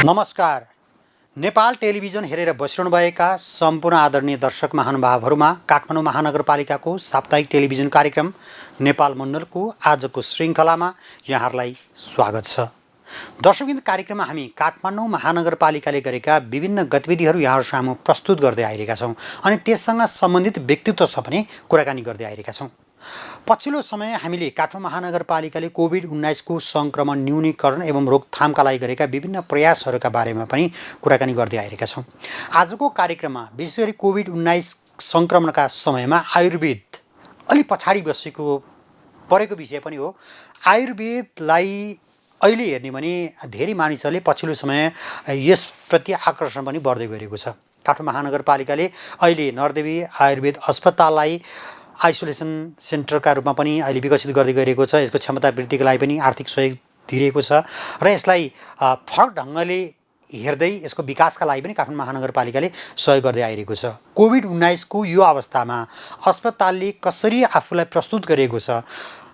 नमस्कार। नेपाल टेलिभिजन हेरेर बसिरहनुभएका सम्पूर्ण आदरणीय दर्शक महानुभावहरूमा काठमाडौँ महानगरपालिकाको साप्ताहिक टेलिभिजन कार्यक्रम नेपाल मण्डलको आजको श्रृङ्खलामा यहाँहरूलाई स्वागत छ। दर्शकवृन्द, कार्यक्रममा हामी काठमाडौँ महानगरपालिकाले गरेका विभिन्न गतिविधिहरू यहाँहरू सामु प्रस्तुत गर्दै आइरहेका छौँ अनि त्यससँग सम्बन्धित व्यक्तित्वसँग पनि कुराकानी गर्दै आइरहेका छौँ। पछिल्लो समय हामीले काठमाडौँ महानगरपालिकाले कोभिड-19 को सङ्क्रमण न्यूनीकरण एवं रोकथामका लागि गरेका विभिन्न प्रयासहरूका बारेमा पनि कुराकानी गर्दै आइरहेका छौँ। आजको कार्यक्रममा विशेष गरी कोभिड-19 सङ्क्रमणका समयमा आयुर्वेद अलि पछाडि परेको विषय पनि हो। आयुर्वेदलाई अहिले हेर्ने भने धेरै मानिसहरूले पछिल्लो समय यसप्रति आकर्षण पनि बढ्दै गएको छ। काठमाडौँ महानगरपालिकाले अहिले नरदेवी आयुर्वेद अस्पताललाई आइसोलेसन सेन्टरका रूपमा पनि अहिले विकसित गर्दै गइरहेको छ। यसको क्षमता वृद्धिको लागि पनि आर्थिक सहयोग दिइरहेको छ र यसलाई फरक ढङ्गले हेर्दै यसको विकासका लागि पनि काठमाडौँ महानगरपालिकाले सहयोग गर्दै आइरहेको छ। कोभिड-19 को यो अवस्थामा अस्पतालले कसरी आफूलाई प्रस्तुत गरेको छ,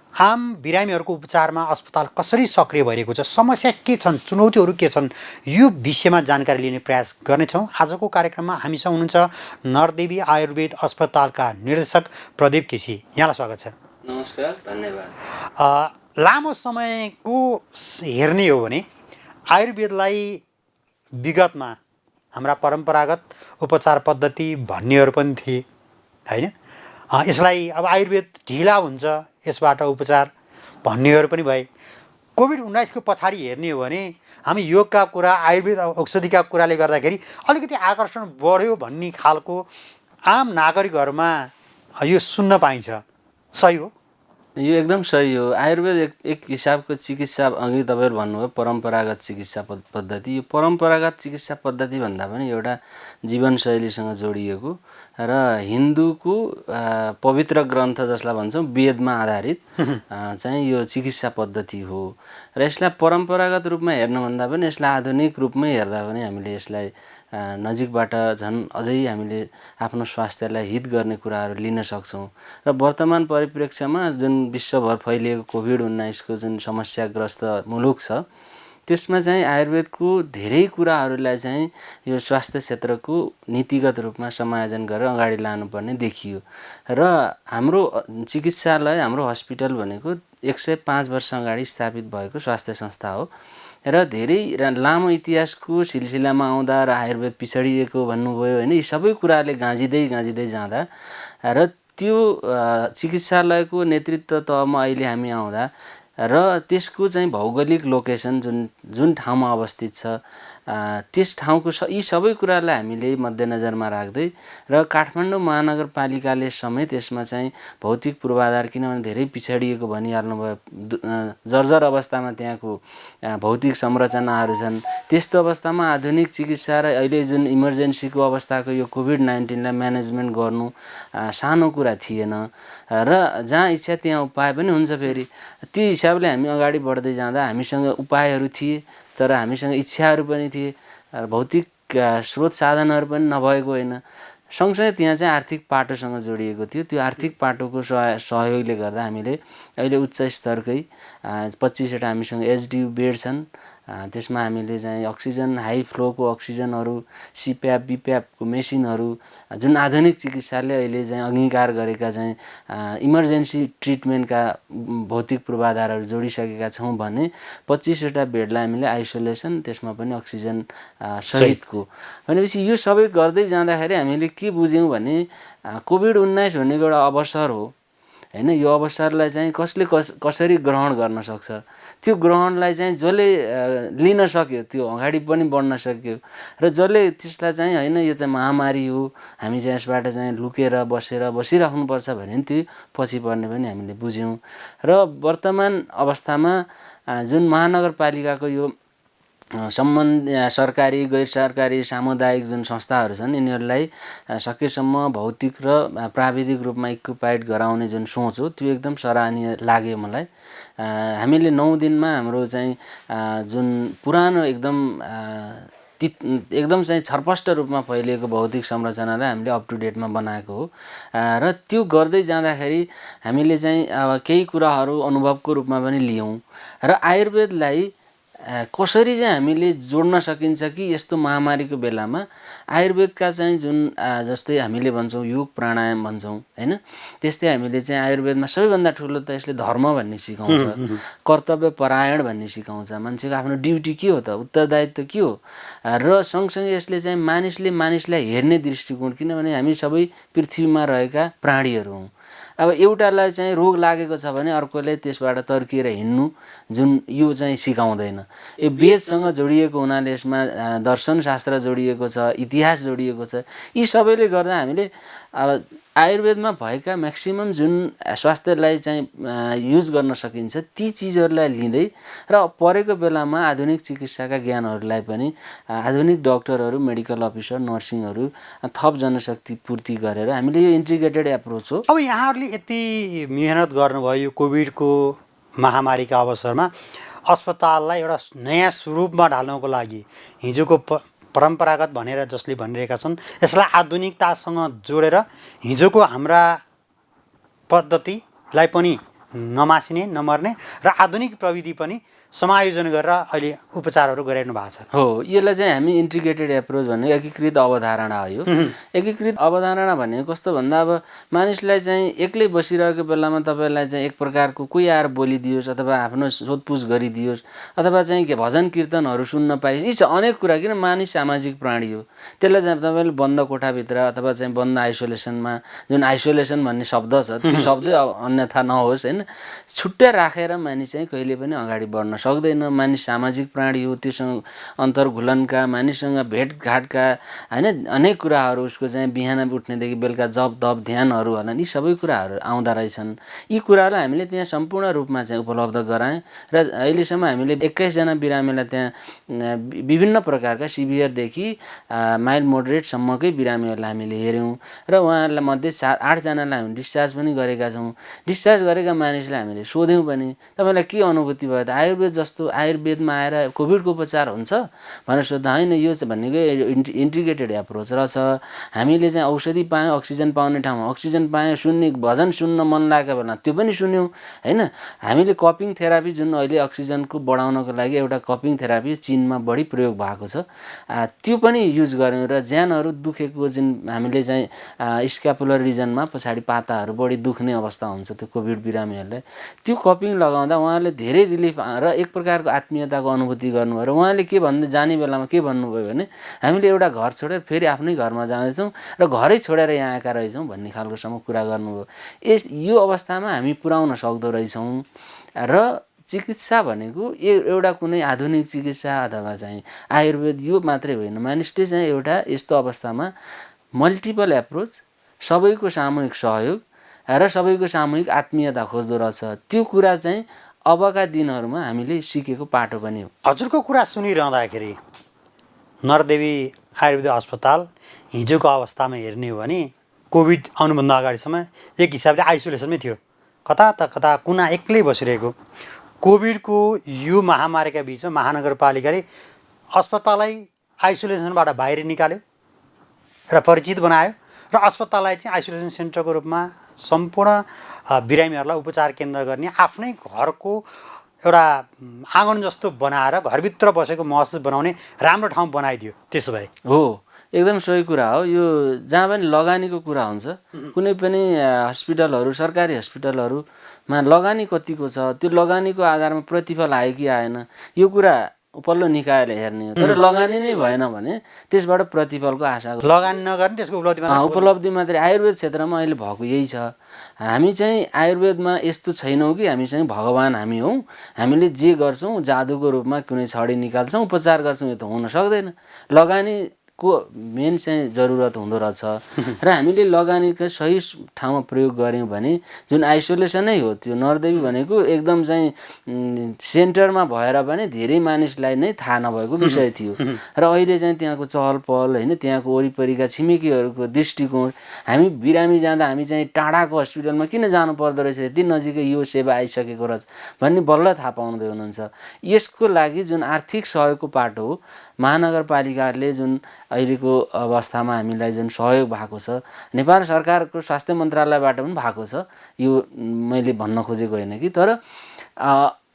आम बिरामीहरूको उपचारमा अस्पताल कसरी सक्रिय भइरहेको छ, समस्या के छन्, चुनौतीहरू के छन्, यो विषयमा जानकारी लिने प्रयास गर्नेछौँ। आजको कार्यक्रममा हामीसँग हुनुहुन्छ नरदेवी आयुर्वेद अस्पतालका निर्देशक प्रदीप केसी। यहाँलाई स्वागत छ। नमस्कार, धन्यवाद। लामो समयको हेर्ने हो भने आयुर्वेदलाई विगतमा हाम्रा परम्परागत उपचार पद्धति भन्नेहरू पनि थिए, होइन? यसलाई अब आयुर्वेद ढिला हुन्छ, यसबाट उपचार भन्नेहरू पनि भए। कोभिड-19 को पछाडि हेर्ने हो भने हामी योगका कुरा, आयुर्वेद औषधिका कुराले गर्दाखेरि अलिकति आकर्षण बढ्यो भन्ने खालको आम नागरिकहरूमा यो सुन्न पाइन्छ। सही हो? यो एकदम सही हो। आयुर्वेद एक हिसाबको चिकित्सा, अघि तपाईँले भन्नुभयो परम्परागत चिकित्सा पद्धति। यो परम्परागत चिकित्सा पद्धति भन्दा पनि एउटा जीवनशैलीसँग जोडिएको र हिन्दूको पवित्र ग्रन्थ जसलाई भन्छौँ वेदमा आधारित चाहिँ यो चिकित्सा पद्धति हो र यसलाई परम्परागत रूपमा हेर्नुभन्दा पनि यसलाई आधुनिक रूपमै हेर्दा पनि हामीले यसलाई नजिकबाट झन् अझै हामीले आफ्नो स्वास्थ्यलाई हित गर्ने कुराहरू लिन सक्छौँ र वर्तमान परिप्रेक्ष्यमा जुन विश्वभर फैलिएको कोभिड-19 को जुन समस्याग्रस्त मुलुक छ त्यसमा चाहिँ आयुर्वेदको धेरै कुराहरूलाई चाहिँ यो स्वास्थ्य क्षेत्रको नीतिगत रूपमा समायोजन गरेर अगाडि लानुपर्ने देखियो र हाम्रो चिकित्सालय, हाम्रो हस्पिटल भनेको 105 वर्ष अगाडि स्थापित भएको स्वास्थ्य संस्था हो र धेरै लामो इतिहासको सिलसिलामा आउँदा र आयुर्वेद पिछडिएको भन्नुभयो होइन, यी सबै कुराहरूले गाँजिँदै जाँदा र त्यो चिकित्सालयको नेतृत्व तहमा अहिले हामी आउँदा र त्यसको चाहिँ भौगोलिक लोकेसन जुन ठाउँमा अवस्थित छ त्यस ठाउँको यी सबै कुरालाई हामीले मध्यनजरमा राख्दै र काठमाडौँ महानगरपालिकाले समेत यसमा चाहिँ भौतिक पूर्वाधार, किनभने धेरै पिछडिएको भनिहाल्नु भयो, जर्जर अवस्थामा त्यहाँको भौतिक संरचनाहरू छन्। त्यस्तो अवस्थामा आधुनिक चिकित्सा र अहिले जुन इमर्जेन्सीको अवस्थाको यो कोभिड-19 लाई म्यानेजमेन्ट गर्नु सानो कुरा थिएन र जहाँ इच्छा त्यहाँ उपाय पनि हुन्छ। फेरि त्यो हिसाबले हामी अगाडि बढ्दै जाँदा हामीसँग उपायहरू थिए तर हामीसँग इच्छाहरू पनि थिए, भौतिक स्रोत साधनहरू पनि नभएको होइन। सँगसँगै त्यहाँ चाहिँ आर्थिक पाटोसँग जोडिएको थियो। त्यो आर्थिक पाटोको सहयोगले गर्दा हामीले अहिले उच्च स्तरकै 25 वटा हामीसँग एचडियू बेड छन्। त्यसमा हामीले चाहिँ अक्सिजन, हाई फ्लोको अक्सिजनहरू, सिप्याप बिप्यापको मेसिनहरू, जुन आधुनिक चिकित्साले अहिले चाहिँ अङ्गीकार गरेका चाहिँ इमर्जेन्सी ट्रिटमेन्टका भौतिक पूर्वाधारहरू जोडिसकेका छौँ भने 25 वटा बेडलाई हामीले आइसोलेसन, त्यसमा पनि अक्सिजन सहितको भनेपछि यो सबै गर्दै जाँदाखेरि हामीले के बुझ्यौँ भने कोभिड-19 भनेको एउटा अवसर हो होइन। यो अवसरलाई चाहिँ कसरी ग्रहण गर्न सक्छ, त्यो ग्रहणलाई चाहिँ जसले लिन सक्यो त्यो अगाडि पनि बढ्न सक्यो र जसले त्यसलाई चाहिँ होइन यो चाहिँ महामारी हो, हामी चाहिँ यसबाट चाहिँ लुकेर बसिराख्नुपर्छ भने त्यो पछि पर्ने पनि हामीले बुझ्यौँ र वर्तमान अवस्थामा जुन महानगरपालिकाको यो सरकारी, गैर सरकारी, सामुदायिक जुन संस्थाहरू छन् यिनीहरूलाई सकेसम्म भौतिक र प्राविधिक रूपमा इक्युपाइड गराउने जुन सोच हो त्यो एकदम सराहनीय लाग्यो मलाई। हामीले 9 दिनमा हाम्रो चाहिँ जुन पुरानो एकदम चाहिँ छरपष्ट रूपमा फैलिएको भौतिक संरचनालाई हामीले अप टु डेटमा बनाएको हो र त्यो गर्दै जाँदाखेरि हामीले चाहिँ अब केही कुराहरू अनुभवको रूपमा पनि लियौँ र आयुर्वेदलाई कसरी चाहिँ हामीले जोड्न सकिन्छ कि यस्तो महामारीको बेलामा आयुर्वेदका चाहिँ जुन जस्तै हामीले भन्छौँ योग प्राणायाम भन्छौँ होइन, त्यस्तै हामीले चाहिँ आयुर्वेदमा सबैभन्दा ठुलो त यसले धर्म भन्ने सिकाउँछ, कर्तव्य परायण भन्ने सिकाउँछ। मान्छेको आफ्नो ड्युटी के हो त, उत्तरदायित्व के हो, र सँगसँगै यसले चाहिँ मानिसलाई हेर्ने दृष्टिकोण, किनभने हामी सबै पृथ्वीमा रहेका प्राणीहरू हौँ। अब एउटालाई चाहिँ रोग लागेको छ भने अर्कोले त्यसबाट तर्किएर हिँड्नु जुन यो चाहिँ सिकाउँदैन। यो वेदसँग जोडिएको हुनाले यसमा दर्शनशास्त्र जोडिएको छ, इतिहास जोडिएको छ। यी सबैले गर्दा हामीले अब आयुर्वेदमा भएका म्याक्सिमम जुन स्वास्थ्यलाई चाहिँ युज गर्न सकिन्छ ती चिजहरूलाई लिँदै र परेको बेलामा आधुनिक चिकित्साका ज्ञानहरूलाई पनि आधुनिक डक्टरहरू, मेडिकल अफिसर, नर्सिङहरू थप जनशक्ति पूर्ति गरेर हामीले यो इन्टिग्रेटेड एप्रोच हो। अब यहाँहरूले यति मेहनत गर्नुभयो यो कोभिडको महामारीका अवसरमा अस्पताललाई एउटा नयाँ स्वरूपमा ढाल्नको लागि, हिजोको परम्परागत भनेर जसले भनिरहेका छन् यसलाई आधुनिकतासँग जोडेर हिजोको हाम्रा पद्धतिलाई पनि नमासिने, नमर्ने र आधुनिक प्रविधि पनि समायोजन गरेर अहिले उपचारहरू गरिरहनु भएको छ। हो, यसलाई चाहिँ हामी इन्टिग्रेटेड एप्रोच भन्ने एकीकृत अवधारणा हो। यो एकीकृत अवधारणा भनेको कस्तो भन्दा अब मानिसलाई चाहिँ एक्लै बसिरहेको बेलामा तपाईँलाई चाहिँ एक प्रकारको कोही आएर बोलिदियोस् अथवा आफ्नो सोधपुछ गरिदियोस् अथवा चाहिँ के भजन कीर्तनहरू सुन्न पाइयोस्, यी चाहिँ अनेक कुरा, किन मानिस सामाजिक प्राणी हो। त्यसलाई चाहिँ तपाईँले बन्द कोठाभित्र अथवा चाहिँ बन्द आइसोलेसनमा, जुन आइसोलेसन भन्ने शब्द छ त्यो शब्दै अन्यथा नहोस् होइन, छुट्टै राखेर मानिस चाहिँ कहिले पनि अगाडि बढ्न सक्दैन। मानिस सामाजिक प्राणी हो, त्योसँग अन्तर्घुलनका, मानिससँग भेटघाटका होइन अनेक कुराहरू, उसको चाहिँ बिहान उठ्नेदेखि बेलुका जप तप ध्यानहरू होला, यी सबै कुराहरू आउँदा रहेछन्। यी कुरालाई हामीले त्यहाँ सम्पूर्ण रूपमा चाहिँ उपलब्ध गरायौँ र अहिलेसम्म हामीले 21 जना बिरामीलाई त्यहाँ विभिन्न प्रकारका सिभियरदेखि माइल्ड मोडरेटसम्मकै बिरामीहरूलाई हामीले हेऱ्यौँ र उहाँहरूलाई मध्ये 8 जनालाई हामी डिस्चार्ज पनि गरेका छौँ। डिस्चार्ज गरेका मानिसलाई हामीले सोध्यौँ पनि तपाईँलाई के अनुभूति भयो त, आयुर्वेद जस्तो आयुर्वेदमा आएर कोभिडको उपचार हुन्छ भनेर सोद्धा, होइन यो भनेको इन्टिग्रेटेड एप्रोच रहेछ। हामीले चाहिँ औषधि पायौँ, अक्सिजन पाउने ठाउँमा अक्सिजन पायौँ, सुन्ने भजन सुन्न मन लागेको बेला त्यो पनि सुन्यौँ होइन। हामीले कपिङ थेरापी जुन अहिले अक्सिजनको बढाउनको लागि एउटा कपिङ थेरापी चीनमा बढी प्रयोग भएको छ त्यो पनि युज गऱ्यौँ र ज्यानहरू दुखेको जुन हामीले चाहिँ स्क्यापुलर रिजनमा पछाडि पाताहरू बढी दुख्ने अवस्था हुन्छ त्यो कोभिड बिरामीहरूलाई, त्यो कपिङ लगाउँदा उहाँहरूले धेरै रिलिफ र एक प्रकारको आत्मीयताको अनुभूति गर्नुभयो। र उहाँले के भन्दै जाने बेलामा के भन्नुभयो भने हामीले एउटा घर छोडेर फेरि आफ्नै घरमा जाँदैछौँ र घरै छोडेर यहाँ आएका रहेछौँ भन्ने खालकोसम्म कुरा गर्नुभयो। यो अवस्थामा हामी पुर्याउन सक्दो रहेछौँ र चिकित्सा भनेको एउटा कुनै आधुनिक चिकित्सा अथवा चाहिँ आयुर्वेद यो मात्रै होइन, मानिसले चाहिँ एउटा यस्तो अवस्थामा मल्टिपल एप्रोच, सबैको सामूहिक सहयोग र सबैको सामूहिक आत्मीयता खोज्दो रहेछ। त्यो कुरा चाहिँ अबका दिनहरूमा हामीले सिकेको पाटो पनि हो। हजुरको कुरा सुनिरहँदाखेरि नरदेवी आयुर्वेद अस्पताल हिजोको अवस्थामा हेर्ने हो भने कोभिड आउनुभन्दा अगाडिसम्म एक हिसाबले आइसोलेसनमै थियो, कता त कता कुना एक्लै बसिरहेको। कोभिडको यो महामारीका बिचमा महानगरपालिकाले अस्पताललाई आइसोलेसनबाट बाहिर निकाल्यो, एउटा परिचित बनायो र अस्पताललाई चाहिँ आइसोलेसन सेन्टरको रूपमा सम्पूर्ण बिरामीहरूलाई उपचार केन्द्र गर्ने आफ्नै घरको एउटा आँगन जस्तो बनाएर घरभित्र बसेको महसुस बनाउने राम्रो ठाउँ बनाइदियो। त्यसो भए हो, एकदम सही कुरा हो। यो जहाँ पनि लगानीको कुरा हुन्छ, कुनै पनि हस्पिटलहरू, सरकारी हस्पिटलहरूमा लगानी कतिको छ, त्यो लगानीको आधारमा प्रतिफल आयो कि आएन यो कुरा उपल्लो निकायले हेर्ने हो। तर लगानी नै भएन भने त्यसबाट प्रतिफलको आशा लगानी नगर्ने त्यसको उपलब्धि मात्रै आयुर्वेद क्षेत्रमा अहिले भएको यही छ। हामी चाहिँ आयुर्वेदमा यस्तो छैनौँ कि हामी चाहिँ भगवान हामी हौँ, हामीले जे गर्छौँ जादुको रूपमा कुनै छडी निकाल्छौँ उपचार गर्छौँ, यो त हुन सक्दैन। लगानी को मेन चाहिँ जरुरत हुँदो रहेछ र हामीले लगानीको सही ठाउँमा प्रयोग गऱ्यौँ भने जुन आइसोलेसनै हो, त्यो नरदेवी भनेको एकदम चाहिँ सेन्टरमा भएर पनि धेरै मानिसलाई नै थाहा नभएको विषय थियो र अहिले चाहिँ त्यहाँको चहल पहल होइन, त्यहाँको वरिपरिका छिमेकीहरूको दृष्टिकोण, हामी बिरामी जाँदा हामी चाहिँ टाढाको हस्पिटलमा किन जानु पर्दो रहेछ, यति नजिकै यो सेवा आइसकेको रहेछ भन्ने बल्ल थाहा पाउँदै हुनुहुन्छ। यसको लागि जुन आर्थिक सहयोगको पाटो हो, महानगरपालिकाले जुन अहिलेको अवस्थामा हामीलाई जुन सहयोग भएको छ, नेपाल सरकारको स्वास्थ्य मन्त्रालयबाट पनि भएको छ, यो मैले भन्न खोजेको होइन कि, तर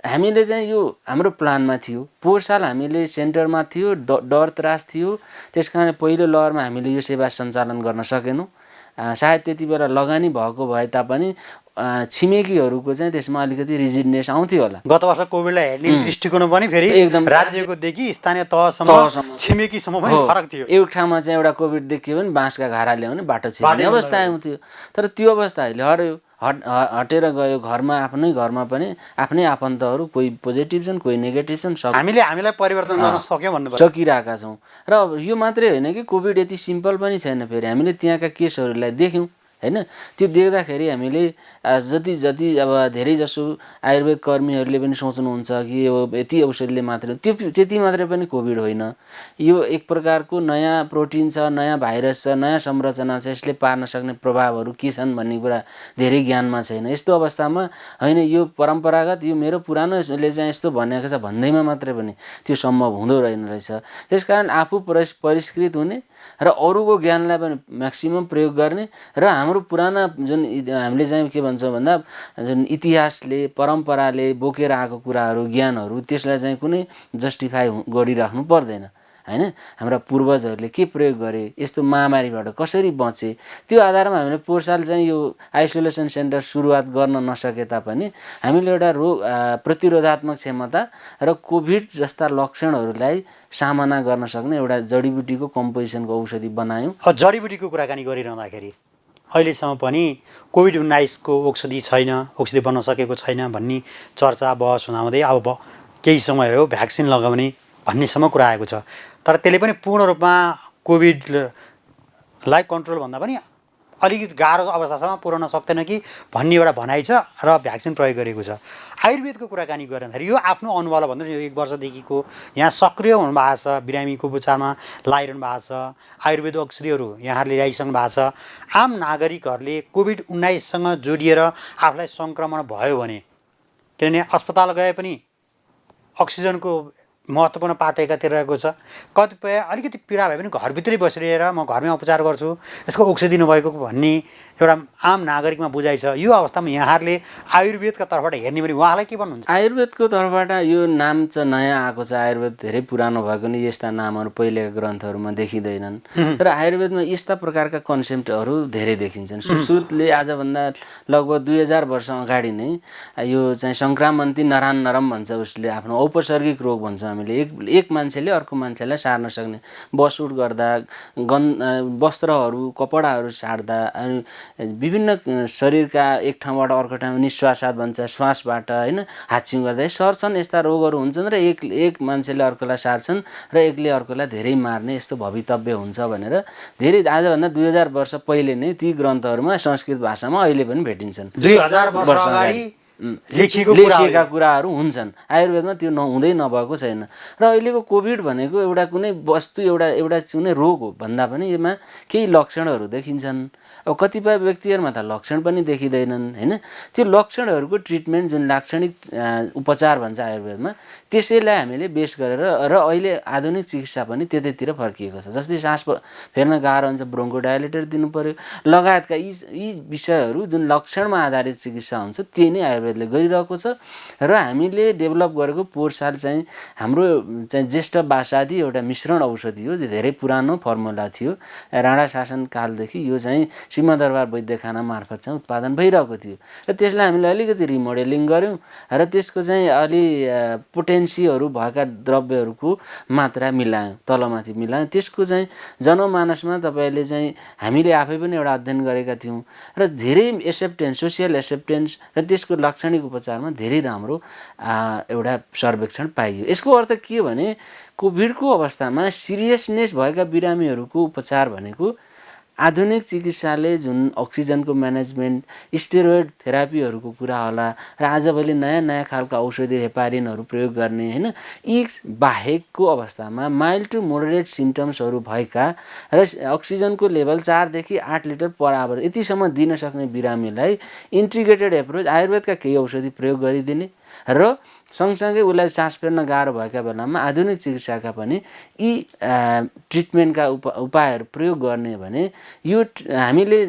हामीले चाहिँ यो हाम्रो प्लानमा थियो। पोहोर साल हामीले सेन्टरमा थियो, डर त्रास थियो, त्यस कारण पहिलो लहरमा हामीले यो सेवा सञ्चालन गर्न सकेनौँ। सायद त्यति बेला लगानी भएको भए तापनि छिमेकीहरूको चाहिँ त्यसमा अलिकति रिजिडनेस आउँथ्यो होला। गत वर्ष कोभिडलाई हेर्ने दृष्टिकोण पनि फेरि एकदम राज्यकोदेखि स्थानीय तहसम्म छिमेकीसम्म पनि फरक थियो। एक ठाउँमा चाहिँ एउटा कोभिड देखियो भने बाँसका घारा ल्याउने बाटो छिर्ने अवस्था आउँथ्यो। तर त्यो अवस्था अहिले हट्यो, हटेर गयो। घरमा आफ्नै घरमा पनि आफ्नै आफन्तहरू कोही पोजिटिभ छन्, कोही नेगेटिभ छन्, सब हामीलाई परिवर्तन गर्न सक्यौँ भन्नु सकिरहेका छौँ। र यो मात्रै होइन कि कोभिड यति सिम्पल पनि छैन। फेरि हामीले त्यहाँका केसहरूलाई देख्यौँ होइन। त्यो देख्दाखेरि हामीले जति जति अब धेरै जसो आयुर्वेद कर्मीहरूले पनि सोच्नुहुन्छ कि यो यति औषधिले मात्रै, त्यो त्यति मात्रै पनि कोभिड होइन। यो एक प्रकारको नयाँ प्रोटिन छ, नयाँ भाइरस छ, नयाँ संरचना छ, यसले पार्न सक्ने प्रभावहरू के छन् भन्ने कुरा धेरै ज्ञानमा छैन। यस्तो अवस्थामा होइन यो परम्परागत यो मेरो पुरानोले चाहिँ यस्तो भनेको छ भन्दैमा मात्रै पनि त्यो सम्भव हुँदो रहेछ। त्यसकारण आफू परिष्कृत हुने र अरूको ज्ञानलाई पनि म्याक्सिमम प्रयोग गर्ने र हाम्रो पुराना जुन हामीले चाहिँ के भन्छौँ भन्दा जुन इतिहासले परम्पराले बोकेर आएको कुराहरू ज्ञानहरू त्यसलाई चाहिँ कुनै जस्टिफाई गरिराख्नु पर्दैन होइन। हाम्रा पूर्वजहरूले के प्रयोग गरे, यस्तो महामारीबाट कसरी बचे, त्यो आधारमा हामीले पोहोर साल चाहिँ यो आइसोलेसन सेन्टर सुरुवात गर्न नसके तापनि हामीले एउटा रोग प्रतिरोधात्मक क्षमता र कोभिड जस्ता लक्षणहरूलाई सामना गर्न सक्ने एउटा जडीबुटीको कम्पोजिसनको औषधि बनायौँ। जडीबुटीको कुराकानी गरिरहँदाखेरि अहिलेसम्म पनि कोभिड-19 को औषधि छैन, औषधि बन्न सकेको छैन भन्ने चर्चा बहस हुँदाहुँदै अब केही समय हो भ्याक्सिन लगाउने भन्नेसम्म कुरा आएको छ। तर त्यसले पनि पूर्ण रूपमा कोभिडलाई कन्ट्रोल भन्दा पनि अलिकति गाह्रो अवस्थासम्म पुर्याउन सक्दैन कि भन्ने एउटा भनाइ छ र भ्याक्सिन प्रयोग गरेको छ। आयुर्वेदको कुराकानी गर्दाखेरि यो आफ्नो अनुभवलाई भन्दा यो 1 वर्षदेखिको यहाँ सक्रिय हुनुभएको छ, बिरामीको उपचारमा लागिरहनु भएको छ, आयुर्वेद औषधिहरू यहाँहरूले ल्याइसक्नु भएको छ। आम नागरिकहरूले कोभिड-19सँग जोडिएर आफूलाई सङ्क्रमण भयो भने, किनभने अस्पताल गए पनि अक्सिजनको महत्त्वपूर्ण पाटो एकातिर रहेको छ, कतिपय अलिकति पीडा भए पनि घरभित्रै बसिरहेर म घरमै उपचार गर्छु, यसको औषधि नभएको भन्ने एउटा आम नागरिकमा बुझाइ छ। यो अवस्थामा यहाँहरूले आयुर्वेदका तर्फबाट हेर्ने भने उहाँलाई के भन्नुहुन्छ? आयुर्वेदको तर्फबाट यो नाम चाहिँ नयाँ आएको छ। आयुर्वेद धेरै पुरानो भएको नि यस्ता नामहरू पहिलेका ग्रन्थहरूमा देखिँदैनन्। तर आयुर्वेदमा यस्ता प्रकारका कन्सेप्टहरू धेरै देखिन्छन्। सुश्रुतले आजभन्दा लगभग 2000 वर्ष अगाडि नै यो चाहिँ सङ्क्रामन्ती नरम भन्छ, उसले आफ्नो औपसर्गिक रोग भन्छ हामीले। एक मान्छेले अर्को मान्छेलाई सार्न सक्ने, बसउट गर्दा, वस्त्रहरू कपडाहरू सार्दा, विभिन्न शरीरका एक ठाउँबाट अर्को ठाउँमा निश्वासात भन्छ, श्वासबाट होइन हाच्छिउँ गर्दा सर्छन्। यस्ता रोगहरू हुन्छन् र एक मान्छेले अर्कोलाई सार्छन् र एकले अर्कोलाई धेरै मार्ने यस्तो भवितव्य हुन्छ भनेर धेरै आजभन्दा 2000 वर्ष पहिले नै ती ग्रन्थहरूमा संस्कृत भाषामा अहिले पनि भेटिन्छन्। 2000 वर्ष अगाडि लेखिएका कुराहरू हुन्छन्। आयुर्वेदमा त्यो हुँदै नभएको छैन। र अहिलेको कोभिड भनेको एउटा कुनै वस्तु एउटा कुनै रोग हो भन्दा पनि यसमा केही लक्षणहरू देखिन्छन्। अब कतिपय व्यक्तिहरूमा त लक्षण पनि देखिँदैनन् होइन। त्यो लक्षणहरूको ट्रिटमेन्ट जुन लाक्षणिक उपचार भन्छ आयुर्वेदमा, त्यसैलाई हामीले बेस गरेर र अहिले आधुनिक चिकित्सा पनि त्यतैतिर फर्किएको छ। जस्तै सास फेर्न गाह्रो हुन्छ, ब्रोङ्कोडाइलेटर दिनु पर्यो लगायतका यी विषयहरू जुन लक्षणमा आधारित चिकित्सा हुन्छ त्यही नै आयुर्वेदले गरिरहेको छ। र हामीले डेभलप गरेको पोहोर साल चाहिँ हाम्रो चाहिँ ज्येष्ठ बासादी एउटा मिश्रण औषधि हो। जो धेरै पुरानो फर्मुला थियो, राणा शासन कालदेखि यो चाहिँ सिंहदरबार वैद्यखाना मार्फत चाहिँ उत्पादन भइरहेको थियो। र त्यसलाई हामीले अलिकति रिमोडेलिङ गऱ्यौँ र त्यसको चाहिँ अलि पोटेन्सीहरू भएका द्रव्यहरूको मात्रा मिलायौँ, तलमाथि मिलायौँ। त्यसको चाहिँ जनमानसमा तपाईँले चाहिँ हामीले आफै पनि एउटा अध्ययन गरेका थियौँ र धेरै एक्सेप्टेन्स, सोसियल एक्सेप्टेन्स र त्यसको लाक्षणिक उपचारमा धेरै राम्रो एउटा सर्वेक्षण पाइयो। यसको अर्थ के हो भने कोभिडको अवस्थामा सिरियसनेस भएका बिरामीहरूको उपचार भनेको आधुनिक चिकित्साले जुन अक्सिजनको म्यानेजमेन्ट, स्टेरोइड थेरापीहरूको कुरा होला र आजभोलि नयाँ खालका औषधि हेपारिनहरू प्रयोग गर्ने होइन, यी बाहेकको अवस्थामा माइल्ड टु मोडरेट सिम्टम्सहरू भएका र अक्सिजनको लेभल 4 देखि 8 लिटर पर आवर यतिसम्म दिन सक्ने बिरामीलाई इन्टिग्रेटेड एप्रोच आयुर्वेदका केही औषधि प्रयोग गरिदिने र सँगसँगै उसलाई सास फेर्न गाह्रो भएका बेलामा आधुनिक चिकित्साका पनि यी ट्रिटमेन्टका उपायहरू प्रयोग गर्ने भने यो हामीले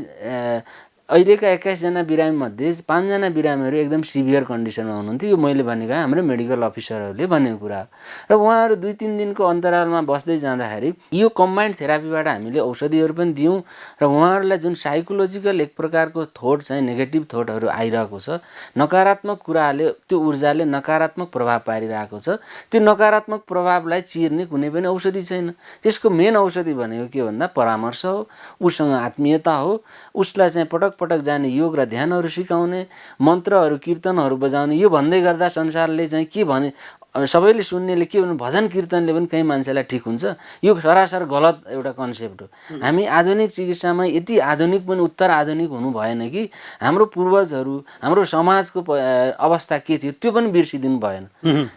अहिलेका 21जना बिरामीमध्ये 5जना बिरामीहरू एकदम सिभियर कन्डिसनमा हुनुहुन्थ्यो। यो मैले भनेको हाम्रो मेडिकल अफिसरहरूले भनेको कुरा हो। र उहाँहरू 2-3 दिनको अन्तरालमा बस्दै जाँदाखेरि यो कम्बाइन्ड थेरापीबाट हामीले औषधिहरू पनि दियौँ र उहाँहरूलाई जुन साइकोलोजिकल एक प्रकारको थोट चाहिँ नेगेटिभ थोटहरू आइरहेको छ, नकारात्मक कुराले त्यो ऊर्जाले नकारात्मक प्रभाव पारिरहेको छ, त्यो नकारात्मक प्रभावलाई चिर्ने कुनै पनि औषधि छैन। त्यसको मेन औषधि भनेको के भन्दा परामर्श हो, उसँग आत्मीयता हो, उसलाई चाहिँ पटक पटक जाने योग र ध्यानहरू सिकाउने, मन्त्रहरू कीर्तनहरू बजाउने। यो भन्दै गर्दा संसारले चाहिँ के भने सबैले सुन्नेले के भन्नु भजन कीर्तनले पनि कहीँ मान्छेलाई ठिक हुन्छ, यो सरासर गलत एउटा कन्सेप्ट हो। हामी आधुनिक चिकित्सामा यति आधुनिक पनि उत्तर आधुनिक हुनु भएन कि हाम्रो पूर्वजहरू हाम्रो समाजको अवस्था के थियो त्यो पनि बिर्सिदिनु भएन।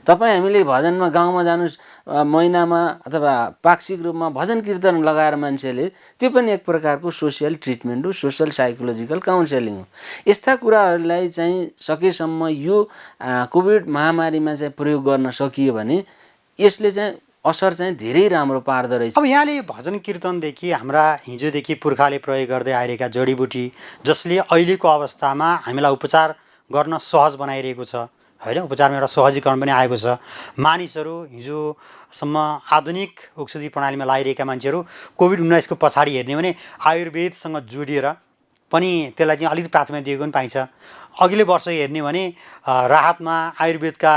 तपाईँ हामीले भजनमा गाउँमा जानुहोस्, महिनामा अथवा पाक्षिक रूपमा भजन कीर्तन लगाएर मान्छेले, त्यो पनि एक प्रकारको सोसियल ट्रिटमेन्ट हो, सोसियल साइकोलोजिकल काउन्सेलिङ हो। यस्ता कुराहरूलाई चाहिँ सकेसम्म यो कोभिड महामारीमा चाहिँ प्रयोग गर्न सकियो भने यसले चाहिँ असर चाहिँ धेरै राम्रो पार्दो रहेछ। अब यहाँले भजन कीर्तनदेखि हाम्रा हिजोदेखि पुर्खाले प्रयोग गर्दै आइरहेका जडीबुटी जसले अहिलेको अवस्थामा हामीलाई उपचार गर्न सहज बनाइरहेको छ होइन, उपचारमा एउटा सहजीकरण पनि आएको छ। मानिसहरू हिजोसम्म आधुनिक औषधि प्रणालीमा लागिरहेका मान्छेहरू कोभिड-19को पछाडि हेर्ने भने आयुर्वेदसँग जोडिएर पनि त्यसलाई चाहिँ अलिकति प्राथमिकता दिएको पनि पाइन्छ। अघिल्लो वर्ष हेर्ने भने राहतमा आयुर्वेदका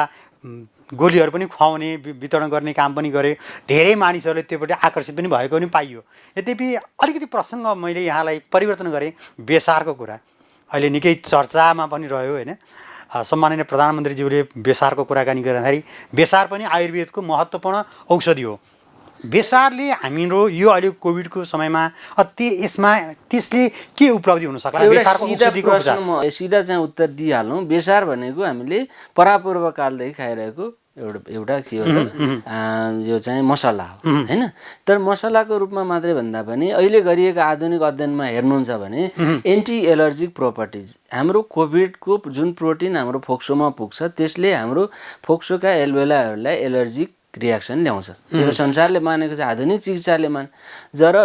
गोलीहरू पनि खुवाउने वितरण गर्ने काम पनि गरे। धेरै मानिसहरूले त्योपट्टि आकर्षित पनि भएको पनि पाइयो। यद्यपि अलिकति प्रसङ्ग मैले यहाँलाई परिवर्तन गरेँ, बेसारको कुरा अहिले निकै चर्चामा पनि रह्यो होइन। सम्माननीय प्रधानमन्त्रीज्यूले बेसारको कुराकानी गर्दाखेरि बेसार पनि आयुर्वेदको महत्त्वपूर्ण औषधि हो। बेसारले हाम्रो यो अहिले कोभिडको समयमा यसमा त्यसले के उपलब्धि हुन सक्ला? बेसारको औषधिको उपचार सिधा चाहिँ उत्तर दिइहालौँ। बेसार भनेको हामीले परापूर्व कालदेखि खाइरहेको एउटा के हो त यो चाहिँ मसला हो होइन। तर मसलाको रूपमा मात्रै भन्दा पनि अहिले गरिएका आधुनिक अध्ययनमा हेर्नुहुन्छ भने एन्टी एलर्जिक प्रोपर्टिज, हाम्रो कोभिडको जुन प्रोटिन हाम्रो फोक्सोमा पुग्छ त्यसले हाम्रो फोक्सोका एल्भेओलाहरूलाई एलर्जिक रियाक्सन ल्याउँछ। यो संसारले मानेको छ, आधुनिक चिकित्साले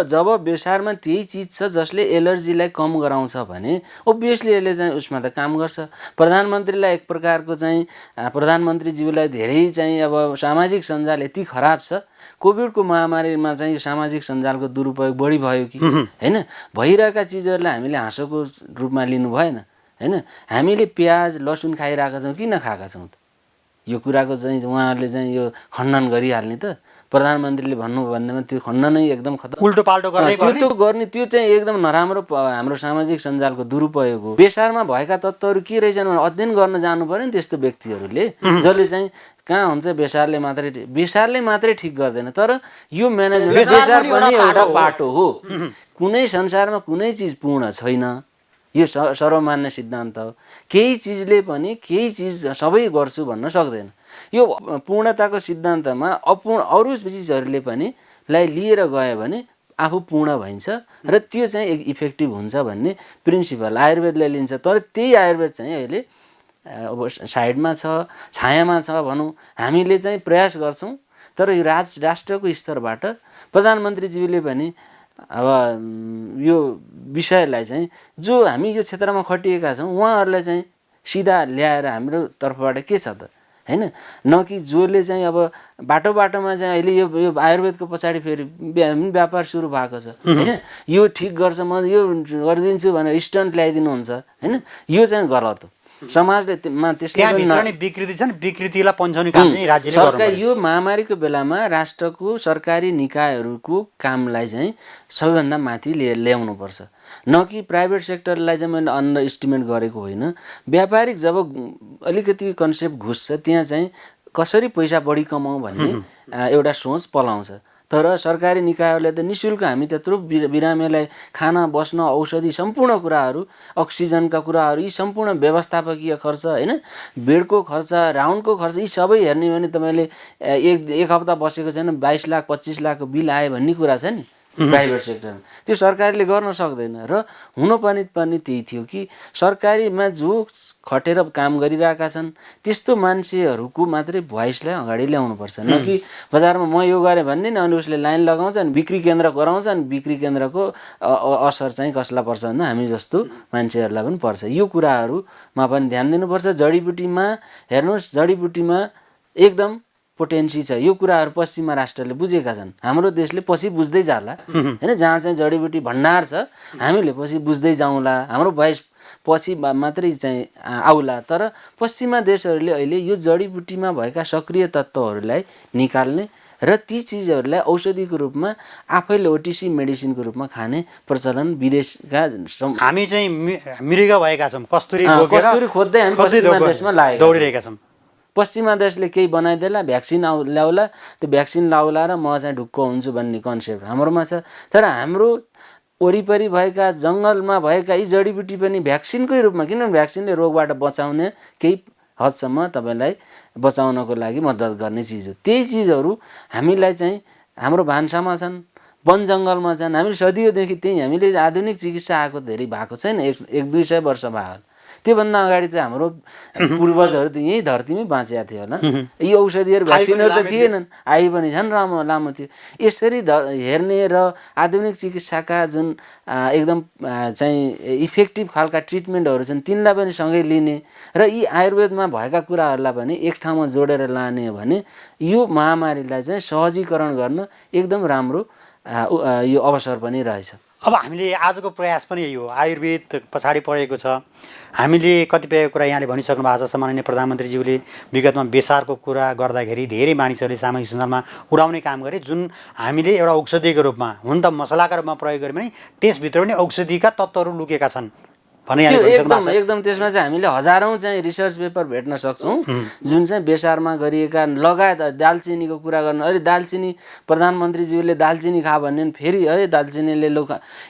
जब बेसारमा त्यही चिज छ जसले एलर्जीलाई कम गराउँछ भने ओभियसली यसले चाहिँ उसमा त काम गर्छ। प्रधानमन्त्रीलाई एक प्रकारको चाहिँ प्रधानमन्त्रीज्यूलाई धेरै चाहिँ अब सामाजिक सञ्जाल यति खराब छ, कोभिडको महामारीमा चाहिँ यो सामाजिक सञ्जालको दुरुपयोग बढी भयो कि होइन। भइरहेका चिजहरूलाई हामीले हाँसोको रूपमा लिनु भएन होइन। हामीले प्याज लसुन खाइरहेका छौँ, किन खाएका छौँ त? यो कुराको चाहिँ उहाँहरूले चाहिँ यो खण्डन गरिहाल्ने त। प्रधानमन्त्रीले भन्नु भन्दैमा त्यो खण्डनै एकदम खतरा उल्टो पाल्टो गर्ने त्यो चाहिँ एकदम नराम्रो हाम्रो सामाजिक सञ्जालको दुरुपयोग हो। बेसारमा भएका तत्त्वहरू के रहेछन् भने अध्ययन गर्न जानु पर्यो नि त्यस्तो व्यक्तिहरूले, जसले चाहिँ कहाँ हुन्छ बेसारले मात्रै ठिक गर्दैन। तर यो म्यानेजमेन्ट बेसार पनि एउटा बाटो हो। कुनै संसारमा कुनै चिज पूर्ण छैन, यो सर्वमान्य सिद्धान्त हो। केही चिजले पनि केही चिज सबै गर्छु भन्न सक्दैन। यो पूर्णताको सिद्धान्तमा अरू चिजहरूले पनि लिएर गयो भने आफू पूर्ण भइन्छ र त्यो चाहिँ एक इफेक्टिभ हुन्छ भन्ने प्रिन्सिपल आयुर्वेदले लिन्छ। तर त्यही आयुर्वेद चाहिँ अहिले अब साइडमा छ, छायामा छ भनौँ। हामीले चाहिँ प्रयास गर्छौँ, तर यो राष्ट्रको स्तरबाट प्रधानमन्त्रीज्यूले पनि अब यो विषयलाई चाहिँ जो हामी यो क्षेत्रमा खटिएका छौँ उहाँहरूलाई चाहिँ सिधा ल्याएर हाम्रो तर्फबाट के छ त होइन, न कि जसले चाहिँ अब बाटोमा चाहिँ अहिले यो आयुर्वेदको पछाडि फेरि व्यापार सुरु भएको छ होइन। यो ठिक गर्छ, म यो गरिदिन्छु भनेर स्टन्ट ल्याइदिनुहुन्छ होइन। यो चाहिँ गलत हो। समाजले त्यसले विकृति छ नि, विकृतिलाई पन्छाउने काम चाहिँ राज्यले सरकार यो महामारीको बेलामा राष्ट्रको सरकारी निकायहरूको कामलाई चाहिँ सबैभन्दा माथि ल्याउनुपर्छ, न कि प्राइभेट सेक्टरलाई चाहिँ मैले अन्डर एस्टिमेट गरेको होइन। व्यापारिक जब अलिकति कन्सेप्ट घुस्छ त्यहाँ चाहिँ कसरी पैसा बढी कमाउँ भन्ने एउटा सोच पलाउँछ। तर सरकारी निकायहरूले त निःशुल्क हामी त्यत्रो बिरामीलाई खाना बस्न औषधि सम्पूर्ण कुराहरू अक्सिजनका कुराहरू यी सम्पूर्ण व्यवस्थापकीय खर्च होइन, बेडको खर्च, राउन्डको खर्च यी सबै हेर्ने भने तपाईँले एक हप्ता बसेको छैन 22 लाख 25 लाखको बिल आयो भन्ने कुरा छ नि। प्राइभेट सेक्टरमा, त्यो सरकारले गर्न सक्दैन। र हुनुपर्ने पनि त्यही थियो कि सरकारीमा जो खटेर काम गरिरहेका छन् त्यस्तो मान्छेहरूको मात्रै भोइसलाई अगाडि ल्याउनुपर्छ, न कि बजारमा म यो गरेँ भन्ने नि अनि उसले लाइन लगाउँछ अनि बिक्री केन्द्र गराउँछ अनि बिक्री केन्द्रको असर चाहिँ कसलाई पर्छ भन्दा हामी जस्तो मान्छेहरूलाई पनि पर्छ। यो कुराहरूमा पनि ध्यान दिनुपर्छ। जडीबुटीमा हेर्नुहोस्, जडीबुटीमा एकदम पोटेन्सी छ। यो कुराहरू पश्चिमा राष्ट्रले बुझेका छन्, हाम्रो देशले पछि बुझ्दै जाला होइन। जहाँ चाहिँ जडीबुटी भण्डार छ हामीले पछि बुझ्दै जाउँला, हाम्रो भोइस पछि मात्रै चाहिँ आउला। तर पश्चिमा देशहरूले अहिले यो जडीबुटीमा भएका सक्रिय तत्त्वहरूलाई निकाल्ने र ती चिजहरूलाई औषधिको रूपमा आफैले ओटिसी मेडिसिनको रूपमा खाने प्रचलन विदेशका हामी चाहिँ मृग भएका छौँ, कस्तुरी खोज्दै हामी पश्चिमा देशमा लागेका दौडिरहेका छौँ। पश्चिमा देशले केही बनाइदेला, भ्याक्सिन ल्याउला, त्यो भ्याक्सिन लाउला र म चाहिँ ढुक्क हुन्छु भन्ने कन्सेप्ट हाम्रोमा छ। तर हाम्रो वरिपरि भएका जङ्गलमा भएका यी जडीबुटी पनि भ्याक्सिनकै रूपमा, किनभने भ्याक्सिनले रोगबाट बचाउने केही हदसम्म तपाईँलाई बचाउनको लागि मद्दत गर्ने चिज हो। त्यही चिजहरू हामीलाई चाहिँ हाम्रो भान्सामा छन्, वन जङ्गलमा छन्। हामीले सदियोदेखि त्यही हामीले आधुनिक चिकित्सा आएको धेरै भएको छैन, 100-200 वर्ष भयो। त्योभन्दा अगाडि त हाम्रो पूर्वजहरू त यहीँ धरतीमै बाँचेका थियो होला। यी औषधिहरू भ्याक्सिनहरू त थिएनन्, आयु पनि झन् लामो थियो। यसरी हेर्ने र आधुनिक चिकित्साका जुन एकदम चाहिँ इफेक्टिभ खालका ट्रिटमेन्टहरू छन् तिनलाई पनि सँगै लिने र यी आयुर्वेदमा भएका कुराहरूलाई पनि एक ठाउँमा जोडेर लाने हो भने यो महामारीलाई चाहिँ सहजीकरण गर्न एकदम राम्रो यो अवसर पनि रहेछ। अब हामीले आजको प्रयास पनि यही हो, आयुर्वेद पछाडि परेको छ। हामीले कतिपय कुरा यहाँले भनिसक्नु भएको छ। सम्माननीय प्रधानमन्त्रीज्यूले विगतमा बेसारको कुरा गर्दाखेरि धेरै मानिसहरूले सामाजिक सञ्जालमा उडाउने काम गरे, जुन हामीले एउटा औषधिको रूपमा, हुन त मसलाका रूपमा प्रयोग गऱ्यौँ भने त्यसभित्र पनि औषधिका तत्त्वहरू लुकेका छन् भने एकदम त्यसमा चाहिँ हामीले हजारौँ चाहिँ रिसर्च पेपर भेट्न सक्छौँ जुन चाहिँ बेसारमा गरिएका, लगायत दालचिनीको कुरा गर्नु। अहिले दालचिनी प्रधानमन्त्रीज्यूले दालचिनी खा भन्ने फेरि है दालचिनीले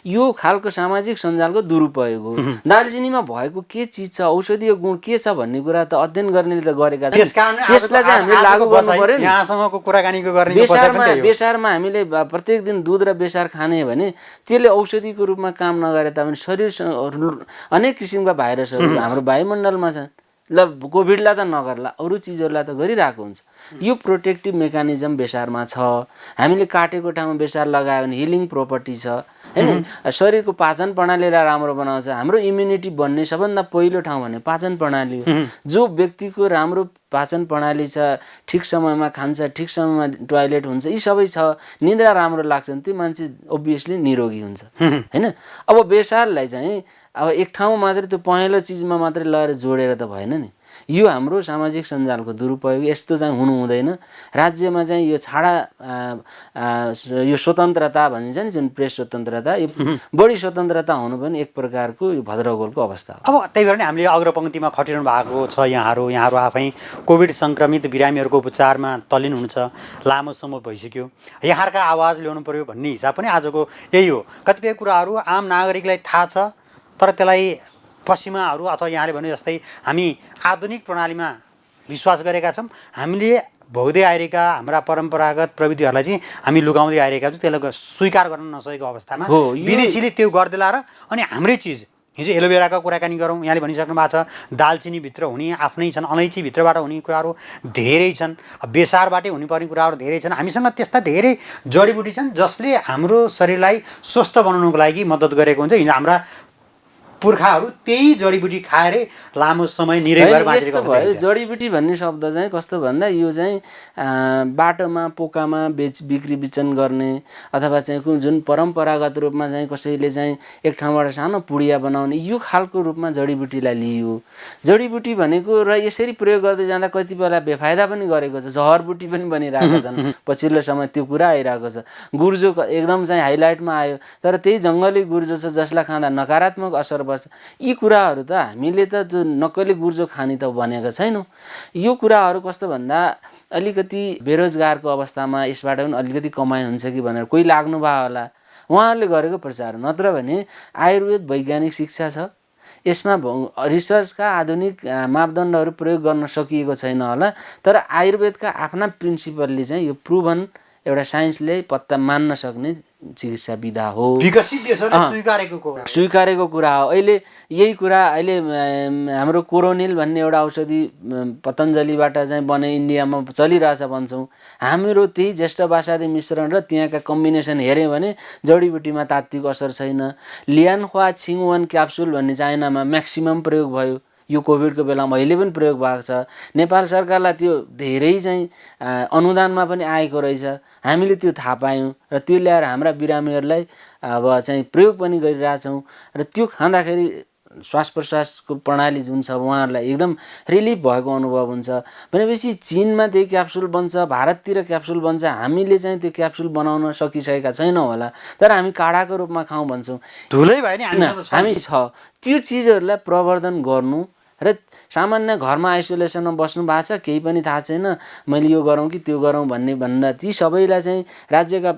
यो खालको सामाजिक सञ्जालको दुरुपयोग हो। दालचिनीमा भएको के चिज छ, औषधीय गुण के छ भन्ने कुरा त अध्ययन गर्नेले त गरेका छन्, त्यसलाई चाहिँ हामीले लागू गर्नु पर्यो नि। यहाँसँगको कुराकानीको गर्ने बेसारमा हामीले प्रत्येक दिन दुध र बेसार खाने भने त्यसले औषधिको रूपमा काम नगरे तापनि शरीरसँग अनेक किसिमका भाइरसहरू हाम्रो वायुमण्डलमा छन्। ल कोभिडलाई त नगर्ला, अरू चिजहरूलाई त गरिरहेको हुन्छ। यो प्रोटेक्टिभ मेकानिजम बेसारमा छ। हामीले काटेको ठाउँमा बेसार लगायो भने हिलिङ प्रोपर्टी छ होइन, शरीरको पाचन प्रणालीलाई राम्रो बनाउँछ। हाम्रो इम्युनिटी बन्ने सबभन्दा पहिलो ठाउँ भने पाचन प्रणाली हो। जो व्यक्तिको राम्रो पाचन प्रणाली छ, ठिक समयमा खान्छ, ठिक समयमा टोयलेट हुन्छ, यी सबै छ, निद्रा राम्रो लाग्छ, त्यो मान्छे ओभियसली निरोगी हुन्छ होइन। अब बेसारलाई चाहिँ अब एक ठाउँमा मात्रै त्यो पहेँलो चिजमा मात्रै लगेर जोडेर त भएन नि। यो हाम्रो सामाजिक सञ्जालको दुरुपयोग, यस्तो चाहिँ हुनु हुँदैन। राज्यमा चाहिँ यो छाडा यो स्वतन्त्रता भनिन्छ नि, जुन प्रेस स्वतन्त्रता, यो बढी स्वतन्त्रता हुनु पनि एक प्रकारको यो भद्रगोलको अवस्था हो। अब त्यही भएर नै हामीले अग्रपङ्क्तिमा खटिरहनु भएको छ। यहाँहरू आफै कोभिड सङ्क्रमित बिरामीहरूको उपचारमा तल्लीन हुनुहुन्छ, लामो समय भइसक्यो। यहाँहरूका आवाज ल्याउनु पर्यो भन्ने हिसाब पनि आजको यही हो। कतिपय कुराहरू आम नागरिकलाई थाहा छ, तर त्यसलाई पश्चिमाहरू अथवा यहाँले भने जस्तै हामी आधुनिक प्रणालीमा विश्वास गरेका छौँ। हामीले भोग्दै आइरहेका हाम्रा परम्परागत प्रविधिहरूलाई चाहिँ हामी लुगाउँदै आइरहेका छौँ। त्यसलाई स्वीकार गर्न नसकेको अवस्थामा विदेशीले त्यो गरिदिला र अनि हाम्रै चिज, हिजो एलोभेराको कुराकानी गरौँ, यहाँले भनिसक्नु भएको छ, दालचिनीभित्र हुने आफ्नै छन्, अलैँचीभित्रबाट हुने कुराहरू धेरै छन्, बेसारबाटै हुनुपर्ने कुराहरू धेरै छन्। हामीसँग त्यस्ता धेरै जडीबुटी छन् जसले हाम्रो शरीरलाई स्वस्थ बनाउनुको लागि मद्दत गरेको हुन्छ। हिजो हाम्रा पुर्खाहरू त्यही जडीबुटी खाएरै लामो समय निरै भएर बाँचेको भयो। जडीबुटी भन्ने शब्द चाहिँ कस्तो भन्दा यो चाहिँ बाटोमा पोकामा बिक्री बिचन गर्ने अथवा चाहिँ जुन परम्परागत रूपमा चाहिँ कसैले चाहिँ एक ठाउँबाट सानो पुडिया बनाउने, यो खालको रूपमा जडीबुटीलाई लियो। जडीबुटी भनेको र यसरी प्रयोग गर्दै जाँदा कतिपयलाई बेफाइदा पनि गरेको छ, जहरबुटी पनि बनिरहेको छन्। पछिल्लो समय त्यो कुरा आइरहेको छ। गुर्जो एकदम चाहिँ हाइलाइटमा आयो, तर त्यही जङ्गली गुर्जो छ जसलाई खाँदा नकारात्मक असर पर्छ। यी कुराहरू त हामीले त त्यो नक्कली गुर्जो खाने त भनेको छैनौँ। यो कुराहरू कस्तो भन्दा अलिकति बेरोजगारको अवस्थामा यसबाट पनि अलिकति कमाइ हुन्छ कि भनेर कोही लाग्नु भयो होला, उहाँहरूले गरेको प्रचार। नत्र भने आयुर्वेद वैज्ञानिक शिक्षा छ, यसमा रिसर्चका आधुनिक मापदण्डहरू प्रयोग गर्न सकिएको छैन होला, तर आयुर्वेदका आफ्ना प्रिन्सिपलले चाहिँ यो प्रुभन एउटा साइन्सले पत्ता मान्न सक्ने चिकित्सा विधा हो, विकसित देशहरूले स्वीकारेको कुरा हो। स्वीकारेको कुरा हो। अहिले यही कुरा अहिले हाम्रो कोरोनिल भन्ने एउटा औषधि पतञ्जलीबाट चाहिँ बने इन्डियामा चलिरहेछ भन्छौँ। हाम्रो त्यही ज्येष्ठ बासादी मिश्रण र त्यहाँका कम्बिनेसन हेऱ्यौँ भने जडीबुटीमा तात्विक असर छैन। लियानख्वा छिङवान क्याप्सुल भन्ने चाइनामा म्याक्सिमम प्रयोग भयो, यो कोभिडको बेलामा अहिले पनि प्रयोग भएको छ। नेपाल सरकारलाई त्यो धेरै चाहिँ अनुदानमा पनि आएको रहेछ, हामीले त्यो थाहा पायौँ र त्यो ल्याएर हाम्रा बिरामीहरूलाई अब चाहिँ प्रयोग पनि गरिरहेछौँ र त्यो खाँदाखेरि श्वास प्रश्वासको प्रणाली जुन छ उहाँहरूलाई एकदम रिलिफ भएको अनुभव हुन्छ। भनेपछि चिनमा त्यही क्याप्सुल बन्छ, भारततिर क्याप्सुल बन्छ, हामीले चाहिँ त्यो क्याप्सुल बनाउन सकिसकेका छैनौँ होला, तर हामी काढाको रूपमा खाउँ भन्छौँ। धुलै भयो नि हामी छ त्यो चिजहरूलाई प्रवर्धन गर्नु र सामान्य घरमा आइसोलेसनमा बस्नु भएको छ, केही पनि थाहा छैन, मैले यो गरौँ कि त्यो गरौँ भन्ने भन्दा ती सबैलाई चाहिँ राज्यका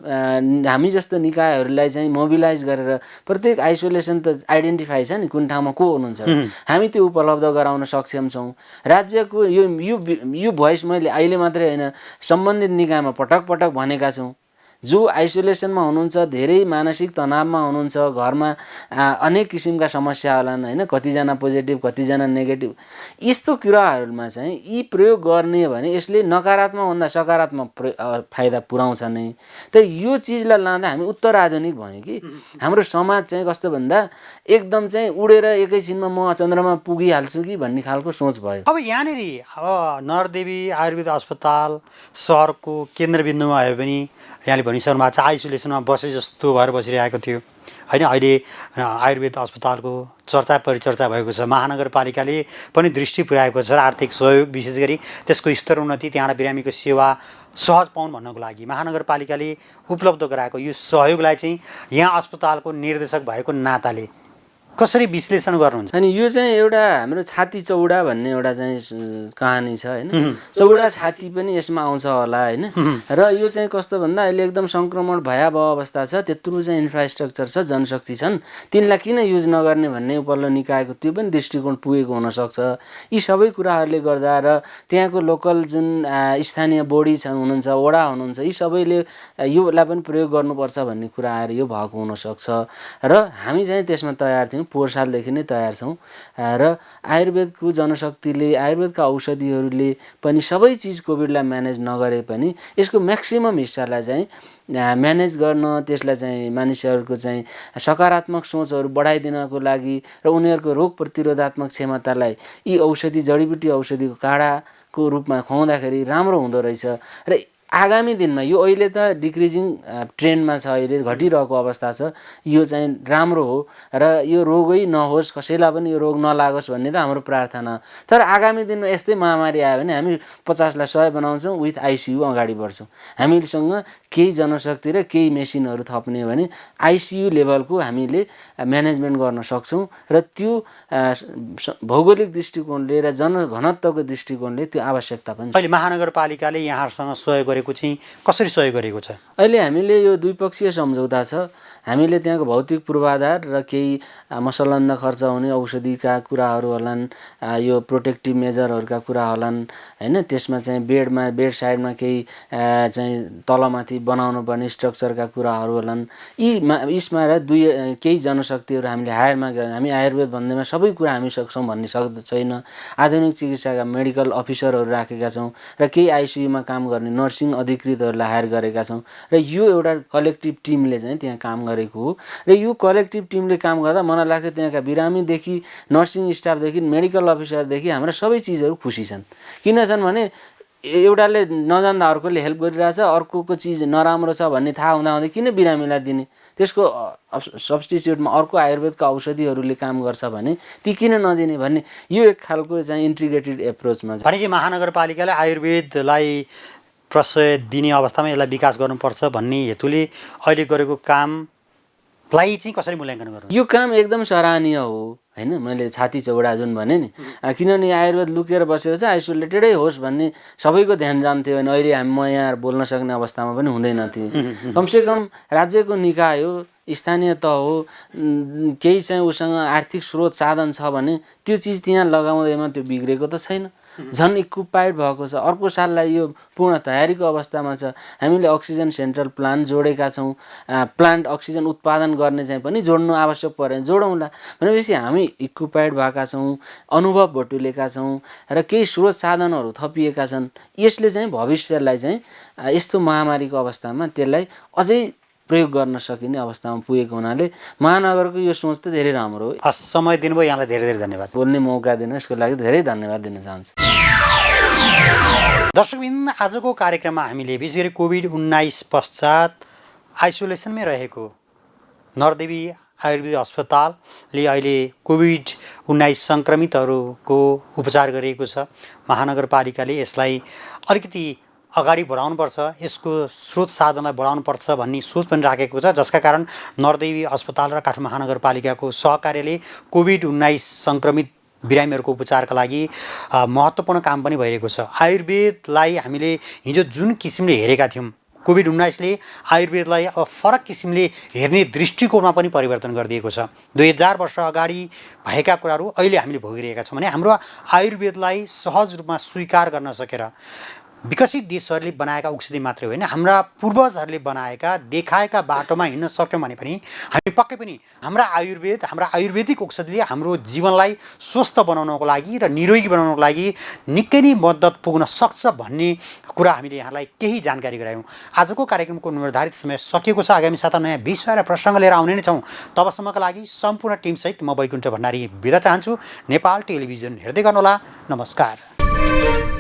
हामी जस्तो निकायहरूलाई चाहिँ मोबिलाइज गरेर प्रत्येक आइसोलेसन त आइडेन्टिफाई छ नि कुन ठाउँमा को हुनुहुन्छ, हामी त्यो उपलब्ध गराउन सक्षम छौँ। राज्यको यो भोइस मैले अहिले मात्रै होइन सम्बन्धित निकायमा पटक पटक भनेका छौँ। जो आइसोलेसनमा हुनुहुन्छ, धेरै मानसिक तनावमा हुनुहुन्छ, घरमा अनेक किसिमका समस्या होलान् होइन, कतिजना पोजिटिभ कतिजना नेगेटिभ, यस्तो कुराहरूमा चाहिँ यी प्रयोग गर्ने भने यसले नकारात्मकभन्दा सकारात्मक फाइदा पुर्याउँछ नै। त यो चिजलाई लाँदा हामी उत्तराधुनिक भन्यो कि हाम्रो समाज चाहिँ कस्तो भन्दा एकदम चाहिँ उडेर एकैछिनमा म चन्द्रमा पुगिहाल्छु कि भन्ने खालको सोच भयो। अब यहाँनिर अब नरदेवी आयुर्वेद अस्पताल सहरको केन्द्रबिन्दुमा आयो भने यहाँले भनिसक्नु भएको छ आइसोलेसनमा बसे जस्तो भएर बसिरहेको थियो होइन। अहिले आयुर्वेद अस्पतालको चर्चा परिचर्चा भएको छ, महानगरपालिकाले पनि दृष्टि पुर्याएको छ र आर्थिक सहयोग विशेष गरी त्यसको स्तर उन्नति, त्यहाँ बिरामीको सेवा सहज पाउन् भन्नको लागि महानगरपालिकाले उपलब्ध गराएको यो सहयोगलाई चाहिँ यहाँ अस्पतालको निर्देशक भएको नाताले कसरी विश्लेषण गर्नुहुन्छ? अनि यो चाहिँ एउटा हाम्रो छाती चौडा भन्ने एउटा चाहिँ कहानी छ होइन, चौडा छाती पनि यसमा आउँछ होला होइन। र यो चाहिँ कस्तो भन्दा अहिले एकदम सङ्क्रमण भयावह अवस्था छ, त्यत्रो चाहिँ इन्फ्रास्ट्रक्चर छ, जनशक्ति छन्, तिनलाई किन युज नगर्ने भन्ने उपल्लो निकायको त्यो पनि दृष्टिकोण पुगेको हुनसक्छ। यी सबै कुराहरूले गर्दा र त्यहाँको लोकल जुन स्थानीय बोडी हुनुहुन्छ, वडा हुनुहुन्छ, यी सबैले योलाई पनि प्रयोग गर्नुपर्छ भन्ने कुरा आएर यो भएको हुनसक्छ र हामी चाहिँ त्यसमा तयार थियौँ, पोहोर सालदेखि नै तयार छौँ। र आयुर्वेदको जनशक्तिले, आयुर्वेदका औषधिहरूले पनि सबै चिज कोभिडलाई म्यानेज नगरे पनि यसको म्याक्सिमम हिस्सालाई चाहिँ म्यानेज गर्न, त्यसलाई चाहिँ मानिसहरूको चाहिँ सकारात्मक सोचहरू बढाइदिनको लागि र उनीहरूको रोग प्रतिरोधात्मक क्षमतालाई यी औषधि जडीबुटी औषधिको काढाको रूपमा खुवाउँदाखेरि राम्रो हुँदो रहेछ। र आगामी दिनमा यो अहिले त डिक्रिजिङ ट्रेन्डमा छ, अहिले घटिरहेको अवस्था छ, यो चाहिँ राम्रो हो र यो रोगै नहोस्, कसैलाई पनि यो रोग नलागोस् भन्ने त हाम्रो प्रार्थना। तर आगामी दिनमा यस्तै महामारी आयो भने हामी 50लाई 100 बनाउँछौँ, विथ आइसियु अगाडि बढ्छौँ। हामीसँग केही जनशक्ति र केही मेसिनहरू थप्ने भने आइसियु लेभलको हामीले म्यानेजमेन्ट गर्न सक्छौँ र त्यो भौगोलिक दृष्टिकोणले र जनघनत्वको दृष्टिकोणले त्यो आवश्यकता पनि छ। अहिले महानगरपालिकाले यहाँहरूसँग सहयोग गरेको चाहिँ कसरी सहयोग गरेको छ? अहिले हामीले यो द्विपक्षीय सम्झौता छ, हामीले त्यहाँको भौतिक पूर्वाधार र केही मसलन्द खर्च हुने औषधिका कुराहरू होलान्, यो प्रोटेक्टिभ मेजरहरूका कुरा होलान् होइन, त्यसमा चाहिँ बेड साइडमा केही चाहिँ तलमाथि बनाउनु पर्ने स्ट्रक्चरका कुराहरू होलान्, यसमा र केही जनशक्तिहरू हामीले हायरमा, हामी आयुर्वेद भन्दैमा सबै कुरा हामी सक्छौँ भन्ने छैन। आधुनिक चिकित्साका मेडिकल अफिसरहरू राखेका छौँ र केही आइसियुमा काम गर्ने नर्सिङ अधिकृतहरूलाई हायर गरेका छौँ र यो एउटा कलेक्टिभ टिमले चाहिँ त्यहाँ काम गरेको हो। र यो कलेक्टिभ टिमले काम गर्दा मलाई लाग्छ त्यहाँका बिरामीदेखि नर्सिङ स्टाफदेखि मेडिकल अफिसरदेखि हाम्रा सबै चिजहरू खुसी छन्। किन छन् भने एउटाले नजान्दा अर्कोले हेल्प गरिरहेछ, अर्कोको चिज नराम्रो छ भन्ने थाहा हुँदाहुँदै किन बिरामीलाई दिने, त्यसको सब्स्टिट्युटमा अर्को आयुर्वेदका औषधिहरूले काम गर्छ भने ती किन नदिने भन्ने यो एक खालको चाहिँ इन्टिग्रेटेड एप्रोचमा छ। भनेपछि महानगरपालिकाले आयुर्वेदलाई प्रशय दिने अवस्थामा यसलाई विकास गर्नुपर्छ भन्ने हेतुले अहिले गरेको कामलाई चाहिँ कसरी मूल्याङ्कन गर्नु? यो काम एकदम सराहनीय हो होइन। मैले छाती चौडा जुन भने नि, किनभने आयुर्वेद लुकेर बसेको छ, आइसोलेटेडै होस् भन्ने सबैको ध्यान जान्थ्यो भने अहिले म यहाँ बोल्न सक्ने अवस्थामा पनि हुँदैन थिएँ। कमसेकम राज्यको निकाय हो, स्थानीय तह हो, केही चाहिँ उसँग आर्थिक स्रोत साधन छ भने त्यो चिज त्यहाँ लगाउँदैमा त्यो बिग्रेको त छैन। झन् इक्युपाइड भएको छ। अर्को साललाई यो पूर्ण तयारीको अवस्थामा छ। हामीले अक्सिजन सेन्ट्रल प्लान्ट जोडेका छौँ। प्लान्ट अक्सिजन उत्पादन गर्ने चाहिँ पनि जोड्नु आवश्यक पऱ्यो, जोडौँला भनेपछि हामी इक्युपाइड भएका छौँ, अनुभव बटुलेका छौँ र केही स्रोत साधनहरू थपिएका छन्। यसले चाहिँ भविष्यलाई चाहिँ यस्तो महामारीको अवस्थामा त्यसलाई अझै प्रयोग गर्न सकिने अवस्थामा पुगेको हुनाले महानगरको यो सोच त धेरै राम्रो हो। समय दिनुभयो, यहाँलाई धेरै धेरै धन्यवाद। बोल्ने मौका दिनु यसको लागि धेरै धन्यवाद दिन चाहन्छु। दर्शकबिन, आजको कार्यक्रममा हामीले विशेष गरी कोभिड-19 पश्चात आइसोलेसनमै रहेको नरदेवी आयुर्वेद अस्पतालले अहिले कोभिड-19 सङ्क्रमितहरूको उपचार गरिएको छ। महानगरपालिकाले यसलाई अलिकति अगाडि बढाउनुपर्छ, यसको स्रोत साधनलाई बढाउनुपर्छ भन्ने सोच पनि राखेको छ, जसका कारण नरदेवी अस्पताल र काठमाडौँ महानगरपालिकाको सहकार्यले कोभिड-19 सङ्क्रमित बिरामीहरूको उपचारका लागि महत्त्वपूर्ण काम पनि भइरहेको छ। आयुर्वेदलाई हामीले हिजो जुन किसिमले हेरेका थियौँ, कोभिड-19ले आयुर्वेदलाई अब फरक किसिमले हेर्ने दृष्टिकोणमा पनि परिवर्तन गरिदिएको छ। 2000 वर्ष अगाडि भएका कुराहरू अहिले हामीले भोगिरहेका छौँ भने हाम्रो आयुर्वेदलाई सहज रूपमा स्वीकार गर्न सकेर विकसित देशहरूले बनाएका औषधि मात्रै होइन, हाम्रा पूर्वजहरूले बनाएका देखाएका बाटोमा हिँड्न सक्यौँ भने पनि हामी पक्कै पनि हाम्रा आयुर्वेदिक औषधिले हाम्रो जीवनलाई स्वस्थ बनाउनको लागि र निरोगी बनाउनको लागि निकै नै मद्दत पुग्न सक्छ भन्ने कुरा हामीले यहाँलाई केही जानकारी गरायौँ। आजको कार्यक्रमको निर्धारित समय सकिएको छ। आगामी साता नयाँ विषय र प्रसङ्ग लिएर आउने नै छौँ। तबसम्मका लागि सम्पूर्ण टिमसहित म वैकुण्ठ भण्डारी बिदा चाहन्छु। नेपाल टेलिभिजन हेर्दै गर्नुहोला। नमस्कार।